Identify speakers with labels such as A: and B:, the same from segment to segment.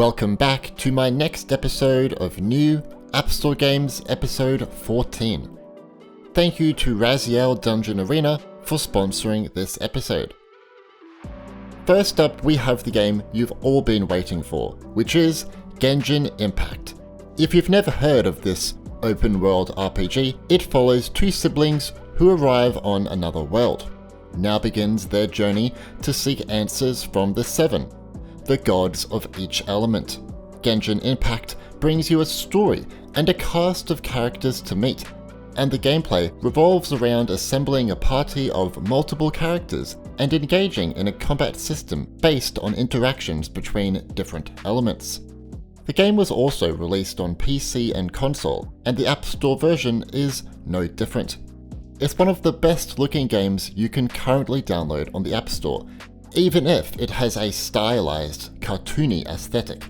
A: Welcome back to my next episode of New App Store Games episode 14. Thank you to Raziel Dungeon Arena for sponsoring this episode. First up, we have the game you've all been waiting for, which is Genshin Impact. If you've never heard of this open world RPG, it follows two siblings who arrive on another world. Now begins their journey to seek answers from the Seven, the gods of each element. Genshin Impact brings you a story and a cast of characters to meet, and the gameplay revolves around assembling a party of multiple characters and engaging in a combat system based on interactions between different elements. The game was also released on PC and console, and the App Store version is no different. It's one of the best looking games you can currently download on the App Store, even if it has a stylized, cartoony aesthetic.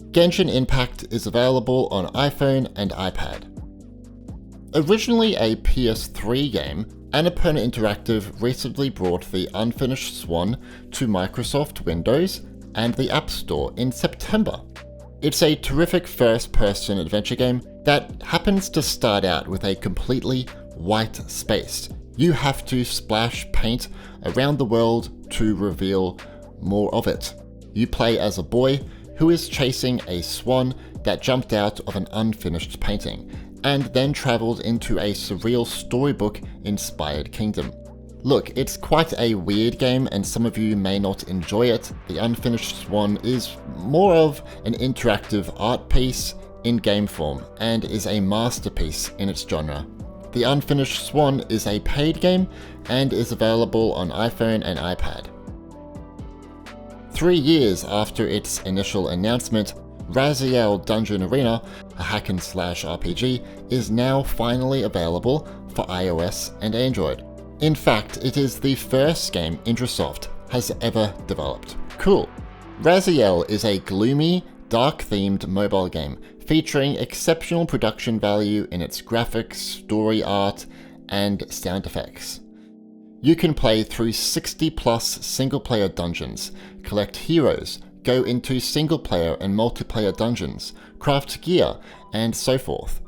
A: Genshin Impact is available on iPhone and iPad. Originally a PS3 game, Annapurna Interactive recently brought the Unfinished Swan to Microsoft Windows and the App Store in September. It's a terrific first-person adventure game that happens to start out with a completely white space. You have to splash paint around the world to reveal more of it. You play as a boy who is chasing a swan that jumped out of an unfinished painting, and then traveled into a surreal storybook-inspired kingdom. Look, it's quite a weird game and some of you may not enjoy it. The Unfinished Swan is more of an interactive art piece in game form and is a masterpiece in its genre. The Unfinished Swan is a paid game and is available on iPhone and iPad. 3 years after its initial announcement, Raziel Dungeon Arena, a hack-and-slash RPG, is now finally available for iOS and Android. In fact, it is the first game Intrasoft has ever developed. Cool. Raziel is a gloomy, dark-themed mobile game featuring exceptional production value in its graphics, story art, and sound effects. You can play through 60+ single-player dungeons, collect heroes, go into single-player and multiplayer dungeons, craft gear, and so forth.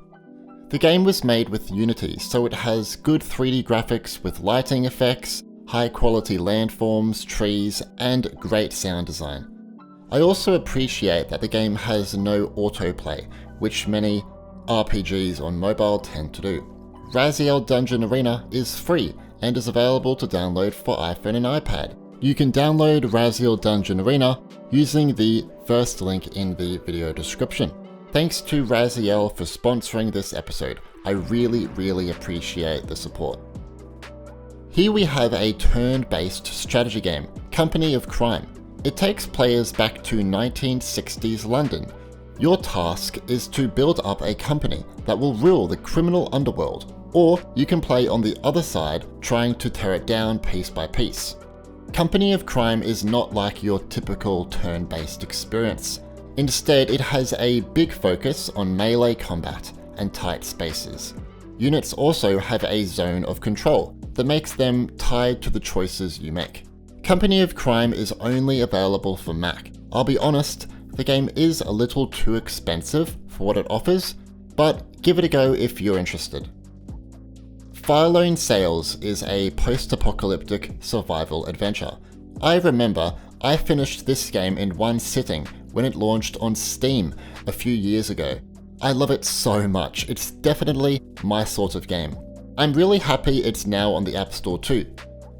A: The game was made with Unity, so it has good 3D graphics with lighting effects, high-quality landforms, trees, and great sound design. I also appreciate that the game has no autoplay, which many RPGs on mobile tend to do. Raziel Dungeon Arena is free and is available to download for iPhone and iPad. You can download Raziel Dungeon Arena using the first link in the video description. Thanks to Raziel for sponsoring this episode. I really appreciate the support. Here we have a turn-based strategy game, Company of Crime. It takes players back to 1960s London. Your task is to build up a company that will rule the criminal underworld, or you can play on the other side trying to tear it down piece by piece. Company of Crime is not like your typical turn-based experience. Instead, it has a big focus on melee combat and tight spaces. Units also have a zone of control that makes them tied to the choices you make. Company of Crime is only available for Mac. I'll be honest, the game is a little too expensive for what it offers, but give it a go if you're interested. Fireline Sales is a post-apocalyptic survival adventure. I remember I finished this game in one sitting when it launched on Steam a few years ago. I love it so much, it's definitely my sort of game. I'm really happy it's now on the App Store too.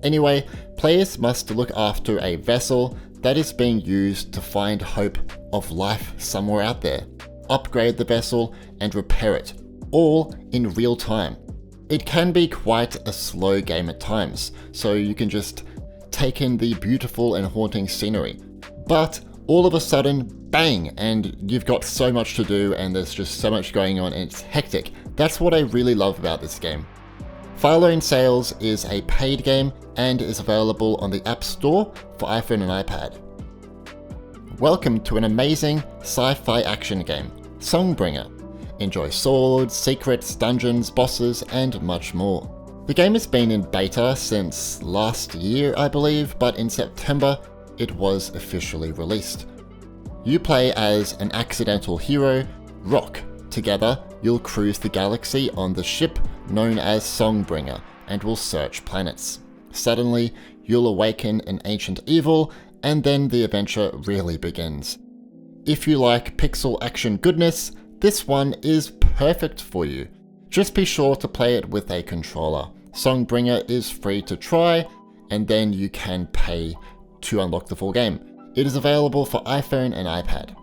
A: Anyway, players must look after a vessel that is being used to find hope of life somewhere out there, upgrade the vessel and repair it, all in real time. It can be quite a slow game at times, so you can just take in the beautiful and haunting scenery. But all of a sudden, bang, and you've got so much to do and there's just so much going on and it's hectic. That's what I really love about this game. Fireline Sales is a paid game and is available on the App Store for iPhone and iPad. Welcome to an amazing sci-fi action game, Songbringer. Enjoy swords, secrets, dungeons, bosses, and much more. The game has been in beta since last year, I believe, but in September it was officially released. You play as an accidental hero, Rock. Together, you'll cruise the galaxy on the ship known as Songbringer and will search planets. Suddenly, you'll awaken an ancient evil, and then the adventure really begins. If you like pixel action goodness, this one is perfect for you. Just be sure to play it with a controller. Songbringer is free to try, and then you can pay to unlock the full game. It is available for iPhone and iPad.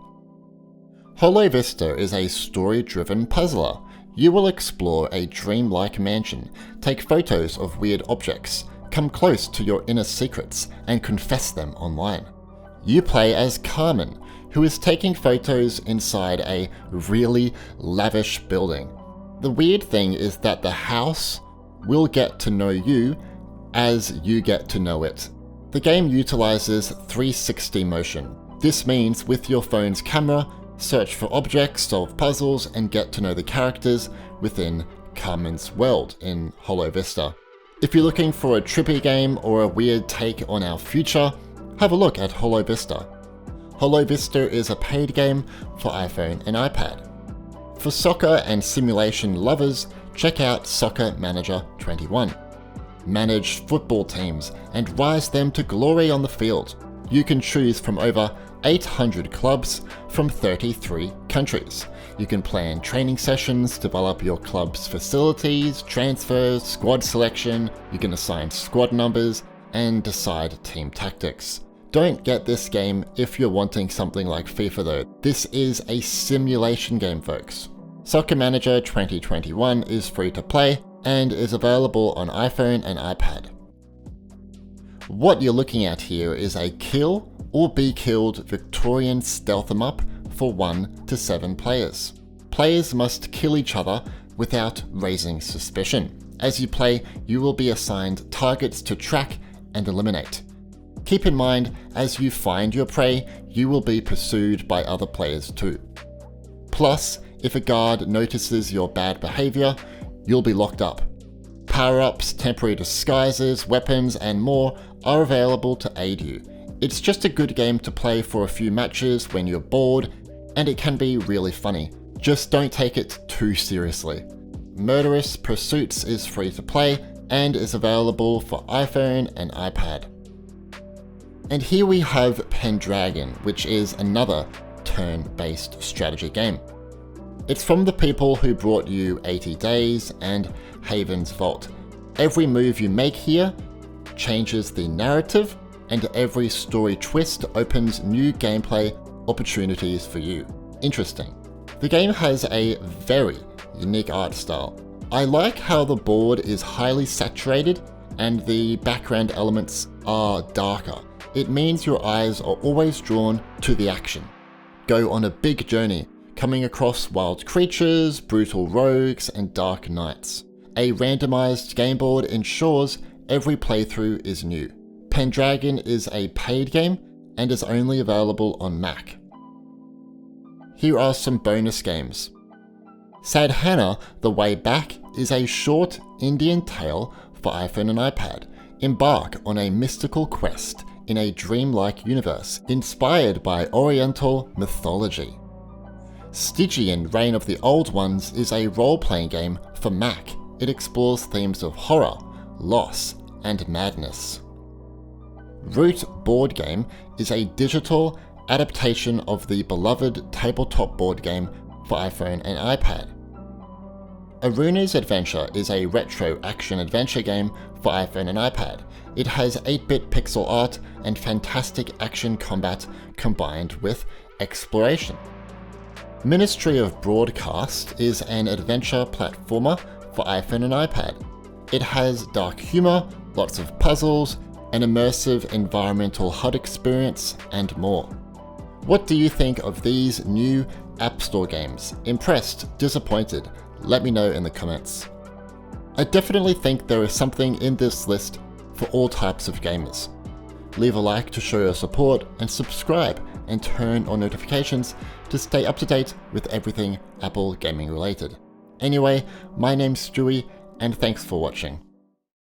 A: Holo Vista is a story-driven puzzler. You will explore a dreamlike mansion, take photos of weird objects, come close to your inner secrets, and confess them online. You play as Carmen, who is taking photos inside a really lavish building. The weird thing is that the house will get to know you as you get to know it. The game utilizes 360 motion. This means with your phone's camera, search for objects, solve puzzles, and get to know the characters within Carmen's world in Holo Vista. If you're looking for a trippy game or a weird take on our future, have a look at Holo Vista. Holo Vista is a paid game for iPhone and iPad. For soccer and simulation lovers, check out Soccer Manager 21. Manage football teams and rise them to glory on the field. You can choose from over 800 clubs from 33 countries. You can plan training sessions, develop your club's facilities, transfers, squad selection, you can assign squad numbers, and decide team tactics. Don't get this game if you're wanting something like FIFA though. This is a simulation game, folks. Soccer Manager 2021 is free to play and is available on iPhone and iPad. What you're looking at here is a kill or be killed Victorian Stealth 'em up for 1 to 7 players. Players must kill each other without raising suspicion. As you play, you will be assigned targets to track and eliminate. Keep in mind, as you find your prey, you will be pursued by other players too. Plus, if a guard notices your bad behavior, you'll be locked up. Power-ups, temporary disguises, weapons, and more are available to aid you. It's just a good game to play for a few matches when you're bored, and it can be really funny. Just don't take it too seriously. Murderous Pursuits is free to play and is available for iPhone and iPad. And here we have Pendragon, which is another turn-based strategy game. It's from the people who brought you 80 Days and Haven's Vault. Every move you make here changes the narrative, and every story twist opens new gameplay opportunities for you. Interesting. The game has a very unique art style. I like how the board is highly saturated and the background elements are darker. It means your eyes are always drawn to the action. Go on a big journey, coming across wild creatures, brutal rogues, and dark knights. A randomized game board ensures every playthrough is new. Pendragon is a paid game and is only available on Mac. Here are some bonus games. Sadhana: The Way Back is a short Indian tale for iPhone and iPad. Embark on a mystical quest in a dreamlike universe inspired by Oriental mythology. Stygian: Reign of the Old Ones is a role-playing game for Mac. It explores themes of horror, loss, and madness. Root board game is a digital adaptation of the beloved tabletop board game for iPhone and iPad. Aruna's Adventure is a retro action-adventure game for iPhone and iPad. It has 8-bit pixel art and fantastic action combat combined with exploration. Ministry of Broadcast is an adventure platformer for iPhone and iPad. It has dark humor, lots of puzzles, an immersive environmental HUD experience, and more. What do you think of these new App Store games? Impressed? Disappointed? Let me know in the comments. I definitely think there is something in this list for all types of gamers. Leave a like to show your support and subscribe and turn on notifications to stay up to date with everything Apple gaming related. Anyway, my name's Stewie and thanks for watching.